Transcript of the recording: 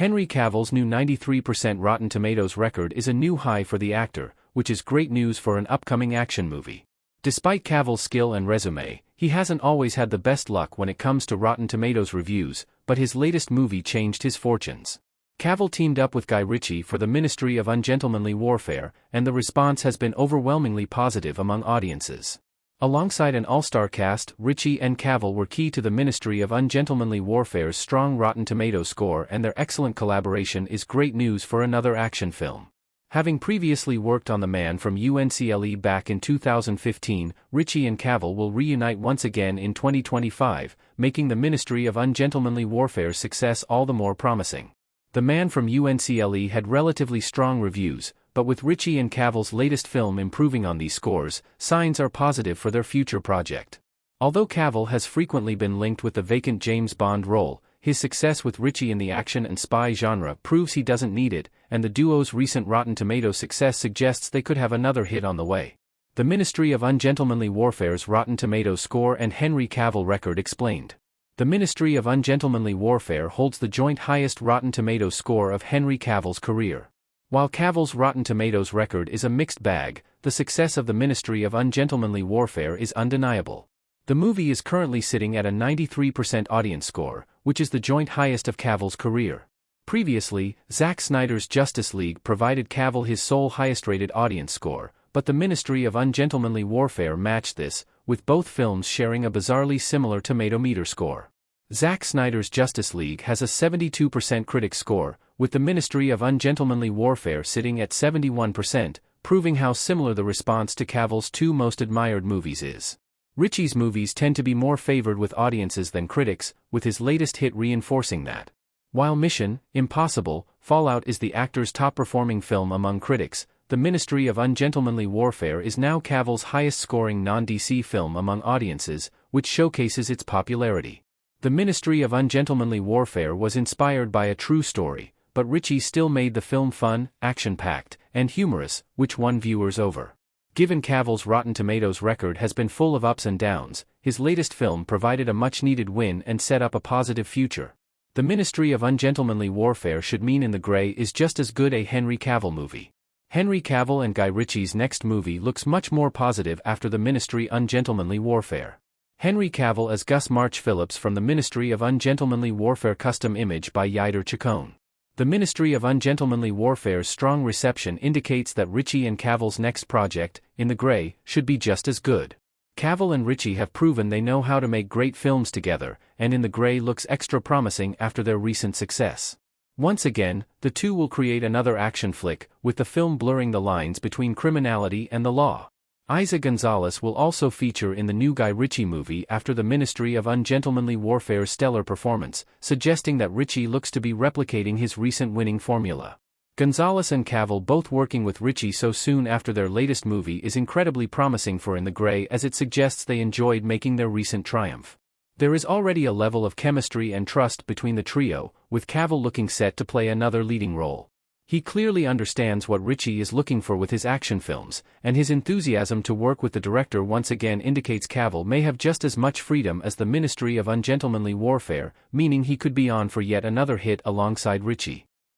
Henry Cavill's new 93% Rotten Tomatoes record is a new high for the actor, which is great news for an upcoming action movie. Despite Cavill's skill and resume, he hasn't always had the best luck when it comes to Rotten Tomatoes reviews, but his latest movie changed his fortunes. Cavill teamed up with Guy Ritchie for the Ministry of Ungentlemanly Warfare, and the response has been overwhelmingly positive among audiences. Alongside an all-star cast, Ritchie and Cavill were key to the Ministry of Ungentlemanly Warfare's strong Rotten Tomatoes score, and their excellent collaboration is great news for another action film. Having previously worked on The Man from UNCLE back in 2015, Ritchie and Cavill will reunite once again in 2025, making the Ministry of Ungentlemanly Warfare's success all the more promising. The Man from UNCLE had relatively strong reviews, but with Ritchie and Cavill's latest film improving on these scores, signs are positive for their future project. Although Cavill has frequently been linked with the vacant James Bond role, his success with Ritchie in the action and spy genre proves he doesn't need it, and the duo's recent Rotten Tomatoes success suggests they could have another hit on the way. The Ministry of Ungentlemanly Warfare's Rotten Tomatoes score and Henry Cavill record explained. The Ministry of Ungentlemanly Warfare holds the joint highest Rotten Tomatoes score of Henry Cavill's career. While Cavill's Rotten Tomatoes record is a mixed bag, the success of the Ministry of Ungentlemanly Warfare is undeniable. The movie is currently sitting at a 93% audience score, which is the joint highest of Cavill's career. Previously, Zack Snyder's Justice League provided Cavill his sole highest-rated audience score, but the Ministry of Ungentlemanly Warfare matched this, with both films sharing a bizarrely similar tomato meter score. Zack Snyder's Justice League has a 72% critic score, with the Ministry of Ungentlemanly Warfare sitting at 71%, proving how similar the response to Cavill's two most admired movies is. Ritchie's movies tend to be more favored with audiences than critics, with his latest hit reinforcing that. While Mission: Impossible – Fallout is the actor's top-performing film among critics, the Ministry of Ungentlemanly Warfare is now Cavill's highest-scoring non-DC film among audiences, which showcases its popularity. The Ministry of Ungentlemanly Warfare was inspired by a true story, but Ritchie still made the film fun, action-packed, and humorous, which won viewers over. Given Cavill's Rotten Tomatoes record has been full of ups and downs, his latest film provided a much-needed win and set up a positive future. The Ministry of Ungentlemanly Warfare should mean In the Grey is just as good a Henry Cavill movie. Henry Cavill and Guy Ritchie's next movie looks much more positive after the Ministry Ungentlemanly Warfare. Henry Cavill as Gus March Phillips from the Ministry of Ungentlemanly Warfare, custom image by Yider Chacon. The Ministry of Ungentlemanly Warfare's strong reception indicates that Ritchie and Cavill's next project, In the Grey, should be just as good. Cavill and Ritchie have proven they know how to make great films together, and In the Grey looks extra promising after their recent success. Once again, the two will create another action flick, with the film blurring the lines between criminality and the law. Eiza Gonzalez will also feature in the new Guy Ritchie movie after the Ministry of Ungentlemanly Warfare's stellar performance, suggesting that Ritchie looks to be replicating his recent winning formula. Gonzalez and Cavill both working with Ritchie so soon after their latest movie is incredibly promising for In the Grey, as it suggests they enjoyed making their recent triumph. There is already a level of chemistry and trust between the trio, with Cavill looking set to play another leading role. He clearly understands what Ritchie is looking for with his action films, and his enthusiasm to work with the director once again indicates Cavill may have just as much freedom as the Ministry of Ungentlemanly Warfare, meaning he could be on for yet another hit alongside Ritchie.